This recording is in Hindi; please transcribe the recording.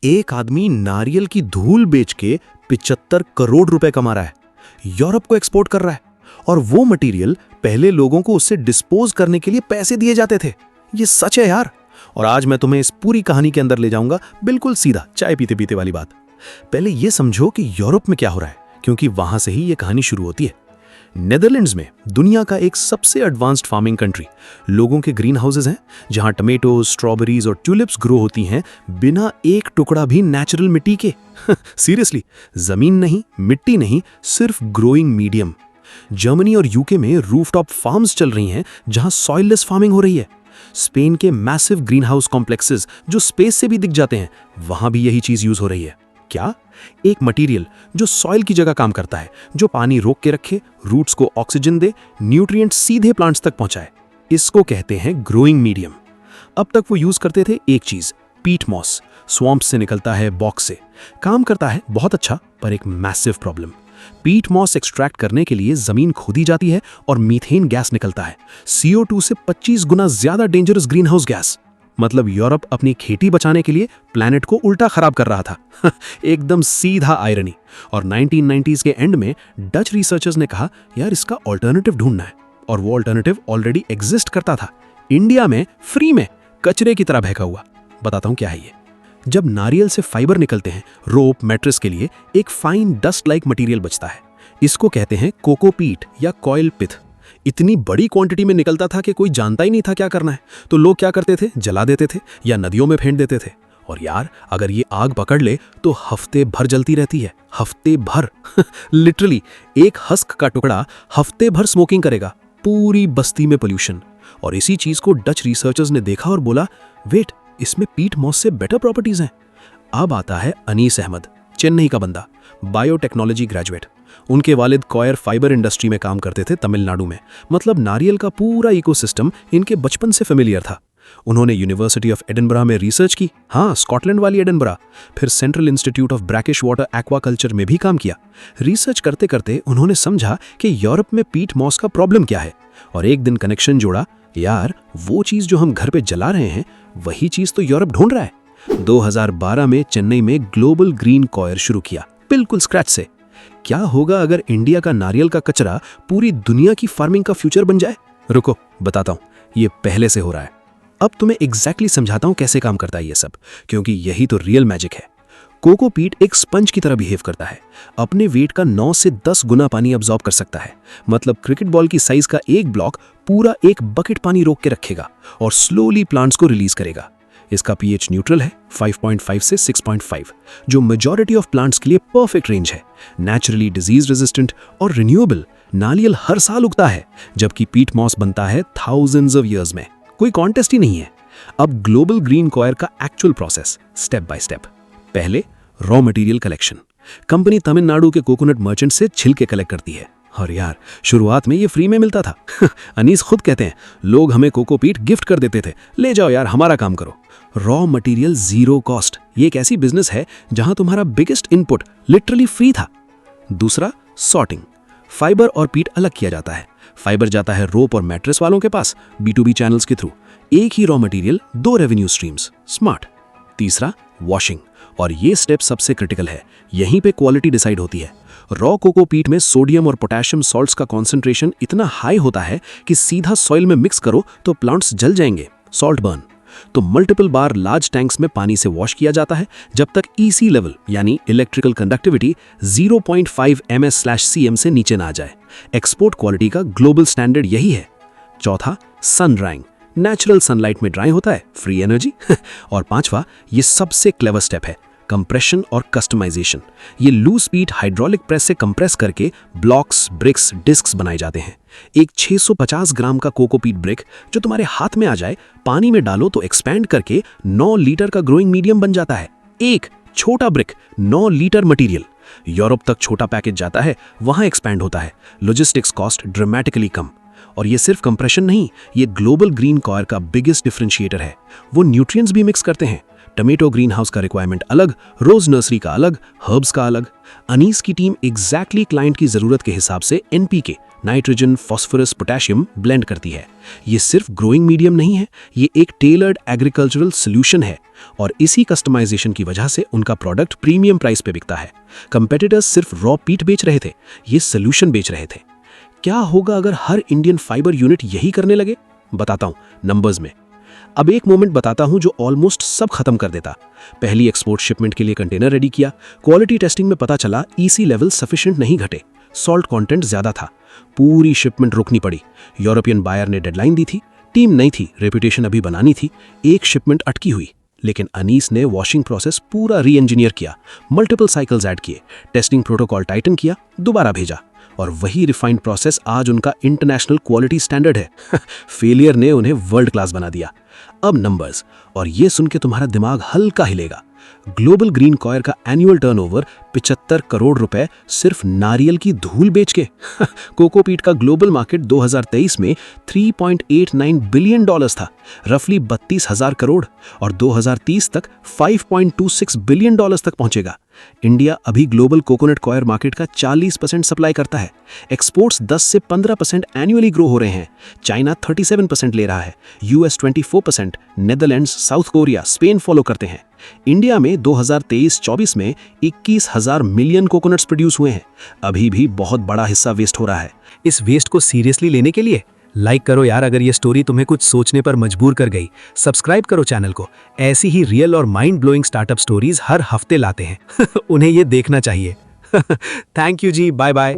एक आदमी नारियल की धूल बेच के 75 करोड़ रुपए कमा रहा है, यूरोप को एक्सपोर्ट कर रहा है, और वो मटेरियल पहले लोगों को उससे डिस्पोज करने के लिए पैसे दिए जाते थे। ये सच है यार। और आज मैं तुम्हें इस पूरी कहानी के अंदर ले जाऊंगा, बिल्कुल सीधा चाय पीते पीते वाली बात। पहले ये समझो कि यूरोप में क्या हो रहा है, क्योंकि वहां से ही ये कहानी शुरू होती है। नेदरलैंड्स में दुनिया का एक सबसे एडवांस्ड फार्मिंग कंट्री, लोगों के ग्रीन हाउसेज हैं जहां टमेटोज, स्ट्रॉबेरीज और ट्यूलिप्स ग्रो होती हैं बिना एक टुकड़ा भी नेचुरल मिट्टी के। सीरियसली, जमीन नहीं, मिट्टी नहीं, सिर्फ ग्रोइंग मीडियम। जर्मनी और यूके में रूफटॉप फार्म्स चल रही हैं जहां सॉइललेस फार्मिंग हो रही है। स्पेन के मैसिव ग्रीन हाउस कॉम्प्लेक्सेस जो स्पेस से भी दिख जाते हैं, वहां भी यही चीज यूज हो रही है। क्या? एक मटेरियल जो सॉइल की जगह काम करता है, जो पानी रोक के रखे, रूट्स को ऑक्सीजन दे, न्यूट्रिएंट सीधे प्लांट्स तक पहुंचाए। इसको कहते हैं ग्रोइंग मीडियम। अब तक वो यूज करते थे एक चीज, पीट मॉस। स्वैम्प से निकलता है, बॉक्स से काम करता है, बहुत अच्छा, पर एक massive problem. Peat moss extract करने के लिए जमीन खोदी जाती है और मीथेन गैस निकलता है, CO2 से 25 गुना ज्यादा डेंजरस ग्रीन हाउस गैस। मतलब यूरोप अपनी खेती बचाने के लिए प्लैनेट को उल्टा खराब कर रहा था। एकदम सीधा आयरनी। और 1990s के एंड में डच रिसर्चर्स ने कहा, यार इसका ऑल्टरनेटिव ढूंढना है। और वो ऑल्टरनेटिव ऑलरेडी एग्जिस्ट करता था, इंडिया में, फ्री में, कचरे की तरह बहका हुआ। बताता हूं क्या है ये। जब नारियल से फाइबर निकलते हैं रोप, मैट्रेस के लिए, एक फाइन डस्ट लाइक मटेरियल बचता है। इसको कहते हैं कोकोपीट या कॉयल पिथ। इतनी बड़ी क्वांटिटी में निकलता था कि कोई जानता ही नहीं था क्या करना है। तो लोग क्या करते थे, जला देते थे या नदियों में फेंक देते थे। और यार, अगर ये आग पकड़ ले तो हफ्ते भर जलती रहती है, हफ्ते भर। लिटरली एक हस्क का टुकड़ा हफ्ते भर स्मोकिंग करेगा, पूरी बस्ती में पोल्यूशन। और इसी चीज को डच रिसर्चर्स ने देखा और बोला, वेट, इसमें पीट मॉस से बेटर प्रॉपर्टीज हैं। अब आता है अनीस अहमद, चेन्नई का बंदा, बायोटेक्नोलॉजी ग्रेजुएट। उनके वालिद कॉयर फाइबर इंडस्ट्री में काम करते थे तमिलनाडु में। मतलब नारियल का पूरा इकोसिस्टम इनके बचपन से फेमिलियर था। उन्होंने यूनिवर्सिटी ऑफ एडिनबरा में रिसर्च की, हाँ, स्कॉटलैंड वाली एडिनबरा। फिर central institute of brackish water aquaculture में भी काम किया। रिसर्च करते करते उन्होंने समझा कि यूरोप में पीट मॉस का प्रॉब्लम क्या है। और एक दिन कनेक्शन जोड़ा, यार वो चीज जो हम घर पे जला रहे हैं, वही चीज तो यूरोप ढूंढ रहा है। 2012 में चेन्नई में ग्लोबल ग्रीन कॉयर शुरू किया, बिल्कुल स्क्रैच से। क्या होगा अगर इंडिया का नारियल का कचरा पूरी दुनिया की फार्मिंग का फ्यूचर बन जाए? रुको, बताता हूं, ये पहले से हो रहा है। अब तुम्हें एग्जैक्टली समझाता हूं कैसे काम करता है ये सब, क्योंकि यही तो रियल मैजिक है। कोकोपीट एक स्पंज की तरह बिहेव करता है। अपने वेट का 9 से 10 गुना पानी अब्सॉर्ब कर सकता है। मतलब क्रिकेट बॉल की साइज का एक ब्लॉक पूरा एक बकेट पानी रोक के रखेगा और स्लोली प्लांट्स को रिलीज करेगा। इसका pH न्यूट्रल है, 5.5 से 6.5, जो मेजॉरिटी ऑफ प्लांट्स के लिए परफेक्ट रेंज है। नेचुरली डिजीज रेजिस्टेंट और रिन्यूएबल। नारियल हर साल उगता है, जबकि पीट मॉस बनता है थाउजेंड्स ऑफ ईयर्स में। कोई कॉन्टेस्ट ही नहीं है। अब ग्लोबल ग्रीन कॉयर का actual process, step by step. पहले raw material collection. Company Tamil Nadu के कोकोनट मर्चेंट से छिलके कलेक्ट करती है। और यार, शुरुआत में ये फ्री में मिलता था। अनीस खुद कहते हैं, लोग हमें कोकोपीट गिफ्ट कर देते थे, ले जाओ यार, हमारा काम करो। Raw material zero cost. ये एक ऐसी बिजनेस है जहां तुम्हारा बिगेस्ट इनपुट लिटरली फ्री था। दूसरा, सॉर्टिंग। फाइबर और पीट अलग किया जाता है। फाइबर जाता है रोप और मैट्रेस वालों के पास, B2B चैनल्स के थ्रू। एक ही raw material, 2 revenue streams, smart. तीसरा, वॉशिंग। और ये स्टेप सबसे क्रिटिकल है, यहीं पे क्वालिटी डिसाइड होती है। रॉ कोकोपीट में सोडियम और पोटेशियम सॉल्ट्स का कॉन्सेंट्रेशन इतना हाई होता है कि सीधा सॉइल में मिक्स करो तो प्लांट्स जल जाएंगे, सॉल्ट बर्न। तो मल्टीपल बार लार्ज टैंक्स में पानी से वॉश किया जाता है जब तक EC लेवल यानी इलेक्ट्रिकल कंडक्टिविटी 0.5 ms/cm से नीचे ना आ जाए। एक्सपोर्ट क्वालिटी का ग्लोबल स्टैंडर्ड यही है। चौथा, सन ड्राइंग। नेचुरल सनलाइट में ड्राई होता है, फ्री एनर्जी। और पांचवा, ये सबसे क्लेवर स्टेप है, कंप्रेशन और कस्टमाइजेशन। ये लूज पीट हाइड्रोलिक प्रेस से कंप्रेस करके ब्लॉक्स, ब्रिक्स, डिस्क्स बनाए जाते हैं। एक 650 ग्राम का कोकोपीट ब्रिक जो तुम्हारे हाथ में आ जाए, पानी में डालो तो एक्सपैंड करके 9 लीटर का ग्रोइंग मीडियम बन जाता है। एक छोटा ब्रिक, 9 लीटर मटेरियल। यूरोप तक छोटा पैकेज जाता है, वहां एक्सपैंड होता है। लॉजिस्टिक्स कॉस्ट ड्रामेटिकली कम। और ये सिर्फ कंप्रेशन नहीं, ये ग्लोबल ग्रीन कॉयर का बिगेस्ट डिफरेंशिएटर है। वो न्यूट्रिएंट्स भी मिक्स करते हैं। टमेटो ग्रीन हाउस का रिक्वायरमेंट अलग, रोज नर्सरी का अलग, हर्ब्स का अलग। अनीस की टीम एग्जैक्टली क्लाइंट की जरूरत के हिसाब से NPK, nitrogen, phosphorus, potassium blend करती है। ये सिर्फ ग्रोइंग मीडियम नहीं है, ये एक टेलर्ड एग्रीकल्चरल सोल्यूशन है और इसी कस्टमाइजेशन की वजह से उनका प्रोडक्ट प्रीमियम प्राइस पे बिकता है। कंपेटिटर्स सिर्फ रॉ पीट बेच रहे थे, ये सोल्यूशन बेच रहे थे। क्या होगा अगर हर इंडियन फाइबर यूनिट यही करने लगे? बताता हूं नंबर्स में। अब एक मोमेंट बताता हूं जो ऑलमोस्ट सब खत्म कर देता। पहली एक्सपोर्ट शिपमेंट के लिए कंटेनर रेडी किया, क्वालिटी टेस्टिंग में पता चला ईसी लेवल सफिशिएंट नहीं घटे, सॉल्ट कंटेंट ज्यादा था, पूरी शिपमेंट रोकनी पड़ी। यूरोपियन बायर ने डेडलाइन दी थी, टीम नहीं थी, रेपुटेशन अभी बनानी थी, एक शिपमेंट अटकी हुई। लेकिन अनीस ने वॉशिंग प्रोसेस पूरा री इंजीनियर किया, मल्टीपल साइकिल्स ऐड किए, टेस्टिंग प्रोटोकॉल टाइटन किया, दोबारा भेजा और वही रिफाइंड प्रोसेस आज उनका इंटरनेशनल क्वालिटी स्टैंडर्ड है। फेलियर ने उन्हें वर्ल्ड क्लास बना दिया। अब नंबर्स, और ये सुन के तुम्हारा दिमाग हल्का हिलेगा। ग्लोबल ग्रीन कॉयर का एनुअल टर्नओवर 75 करोड़ रुपए सिर्फ नारियल की धूल बेच के। कोकोपीट का ग्लोबल मार्केट 2023 में $3.89 बिलियन था, रफली 32,000 करोड़, और 2030 तक $5.26 बिलियन तक पहुंचेगा। इंडिया अभी ग्लोबल कोकोनट कॉयर मार्केट का 40% सप्लाई करता है। एक्सपोर्ट्स 10 से 15% एनुअली ग्रो हो रहे हैं। चाइना 37% ले रहा है, US 24%, Netherlands, south Korea, Spain follow करते हैं। इंडिया में 2023-24 में 21,000 मिलियन कोकोनट्स प्रोड्यूस हुए हैं। अभी भी बहुत बड़ा हिस्सा वेस्ट हो रहा है। इस वेस्ट को सीरियसली लेने के लिए लाइक करो यार अगर ये स्टोरी तुम्हें कुछ सोचने पर मजबूर कर गई। सब्सक्राइब करो चैनल को, ऐसी ही रियल और माइंड ब्लोइंग स्टार्टअप स्टोरीज हर हफ्ते लाते हैं। उन्हें ये देखना चाहिए। Thank you ji, bye bye.